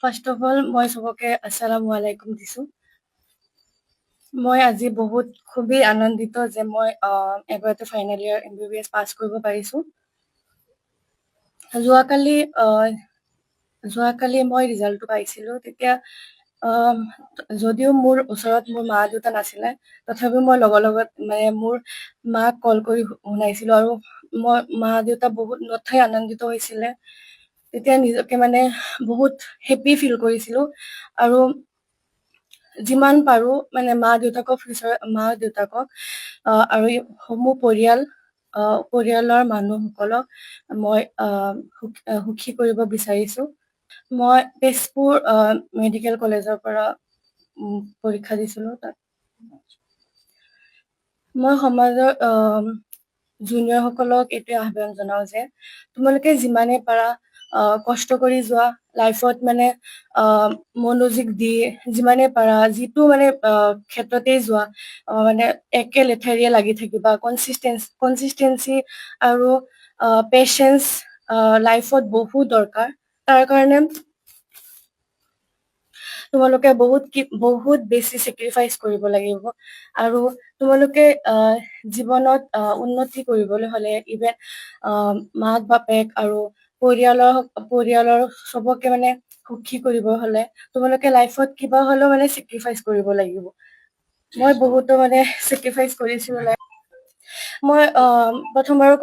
First of all মই চবকে আসসালামু আলাইকুম দিছোঁ। মই আজি খুবেই আনন্দিত যে মই এবাৰতে ফাইনেল ইয়াৰ MBBS পাছ কৰিব পাৰিছোঁ। যোৱাকালি মই ৰিজাল্টটো পাইছিলোঁ। তেতিয়া যদিও মোৰ ওচৰত মোৰ মা দেউতা নাছিলে, তথাপিও মই লগত মানে মোৰ মাক কল কৰি শুনাইছিলোঁ আৰু মা দেউতা বহুত নথৈ আনন্দিত হৈছিলে। তেতিয়া নিজকে মানে বহুত হেপী ফিল কৰিছিলোঁ আৰু যিমান পাৰো মানে মা দেউতাকক আৰু সমূহ পৰিয়ালৰ মানুহসকলক মই সুখী কৰিব বিচাৰিছোঁ। মই তেজপুৰ মেডিকেল কলেজৰ পৰা পৰীক্ষা দিছিলোঁ। তাত মই সমাজৰ জুনিয়ৰসকলক এইটোৱে আহ্বান জনাওঁ যে তোমালোকে যিমানে পাৰা কষ্ট কৰি যোৱা, লাইফত মানে মনোযোগ দি যিমানে পাৰা যিটো মানে ক্ষেত্ৰতেই যোৱা মানে একে লেঠাৰিয়ে লাগি থাকিবা। কনচিষ্টেঞ্চি আৰু পেচেঞ্চ লাইফত বহুত দৰকাৰ। তাৰ কাৰণে তোমালোকে বহুত বেছি চেক্ৰিফাইচ কৰিব লাগিব আৰু তোমালোকে জীৱনত উন্নতি কৰিবলৈ হলে ইভেন মাক বাপেক আৰু পৰিয়ালৰ চবকে মানে সুখী কৰিব হলে তোমালোকে লাইফত কিবা হলেও মানে চেক্ৰিফাইচ কৰিব লাগিব। মই বহুতো মানে চেক্ৰিফাইচ কৰিছিলো। মই প্ৰথমবাৰৰ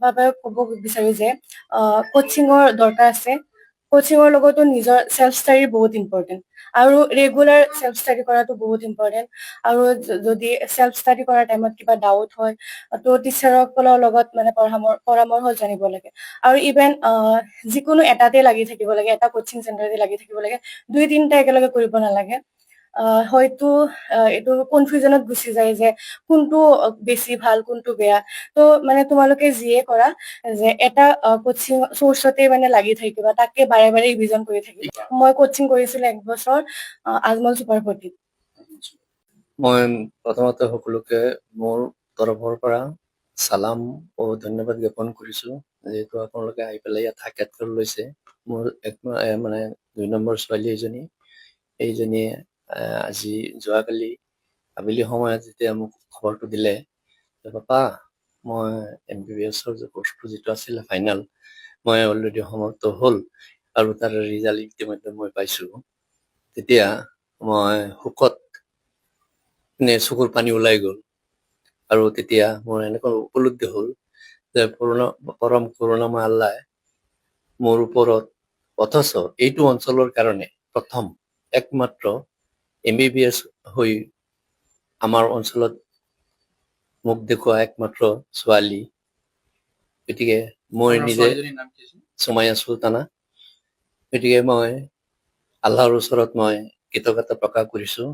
বাবে ক'ব বিচাৰো যে কোচিঙৰ দৰকাৰ আছে। কোচিঙৰ লগতো নিজৰ চেল্ফ ষ্টাডি বহুত ইম্পৰ্টেণ্ট আৰু ৰেগুলাৰ চেল্ফ ষ্টাডি কৰাটো বহুত ইম্পৰ্টেণ্ট। আৰু যদি চেল্ফ ষ্টাডি কৰাৰ টাইমত কিবা ডাউট হয় তো টিচাৰসকলৰ লগত মানে পৰামৰ্শ জানিব লাগে। আৰু ইভেন যিকোনো এটাতে লাগি থাকিব লাগে, এটা কোচিং চেণ্টাৰতে লাগি থাকিব লাগে, 2-3টা একেলগে কৰিব নালাগে। হয়তো এইটো কনফিউজনত গুচি যায় যে কোনটো বেছি ভাল কোনটো বেয়া। তো মানে তোমালোকে যিয়ে কৰা যে এটা কোচিং চৰ্চতে মানে লাগি থাকিবা, তাকে বাৰে বাৰে ৰিভিজন কৰি থাকিবা। মই কোচিং কৰিছিলো 1 বছৰ আজমল চুপাৰ ফৰ্টিত। মই প্ৰথমতে সকলোকে মোৰ তৰফৰ পৰা সালাম ও ধন্যবাদ জ্ঞাপন কৰিছো, যিহেতু আপোনালোকে আহি পেলাই ইয়াত সাক্ষাৎকাৰ লৈছে। মোৰ মানে 2 নম্বৰ ছোৱালী এজনী, এইজনীয়ে আজি যোৱাকালি আবেলি সময়ত যেতিয়া মোক খবৰটো দিলে যে পাপা মই MBBSৰ যে কোৰ্চটো যিটো আছিলে ফাইনেল, মই অলৰেডি সমাপ্ত হ'ল আৰু তাৰ ৰিজাল্ট ইতিমধ্যে মই পাইছো, তেতিয়া মই সুখত চকুৰ পানী ওলাই গ'ল। আৰু তেতিয়া মোৰ এনেকুৱা উপলব্ধি হ'ল যে পৰম কৰুণাময় আল্লাহ মোৰ ওপৰত, অথচ এইটো অঞ্চলৰ কাৰণে প্ৰথম একমাত্ৰ MBBS হৈ আমাৰ অঞ্চলত মোক দেখুওৱা একমাত্ৰ ছোৱালী। গতিকে মই নিজে সুমাইয়া চুলতানা। গতিকে মই আল্লাহৰ ওচৰত মই কৃতজ্ঞতা প্ৰকাশ কৰিছো।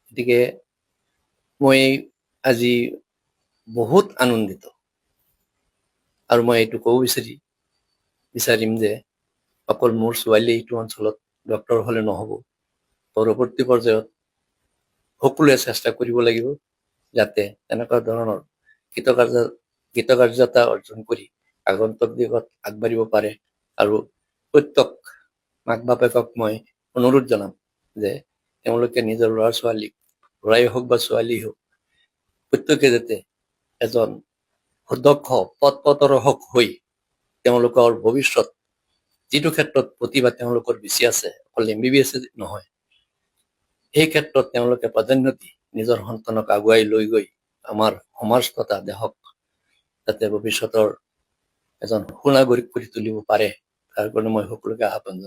গতিকে মই আজি বহুত আনন্দিত আৰু মই এইটো ক'ব বিচাৰিম যে অকল মোৰ ছোৱালী এইটো অঞ্চলত ডক্তৰ হলে নহ'ব, পৰৱৰ্তী পৰ্যায়ত সকলোৱে চেষ্টা কৰিব লাগিব যাতে এনেকুৱা ধৰণৰ কৃতকাৰ্যতা অৰ্জন কৰি আগন্তুক দিশত আগবাঢ়িব পাৰে। আৰু প্ৰত্যেক মাক বাপেকক মই অনুৰোধ জনাম যে তেওঁলোকে নিজৰ ল'ৰা ছোৱালীক, ল'ৰাই হওক বা ছোৱালী হওক, প্ৰত্যেকে যাতে এজন সুদক্ষ পথপ্ৰদৰ্শক হৈ তেওঁলোকৰ ভৱিষ্যত যিটো ক্ষেত্ৰত প্ৰতিভা তেওঁলোকৰ বেছি আছে, অকল MBBS নহয়, সেই ক্ষেত্ৰত তেওঁলোকে প্ৰাধান্য দি নিজৰ সন্তানক আগুৱাই লৈ গৈ আমাৰ সমাজ তথা দেশক যাতে ভৱিষ্যতৰ এজন সুনাগৰিক কৰি তুলিব পাৰে, তাৰ কাৰণে মই সকলোকে আহ্বান জনাইছো।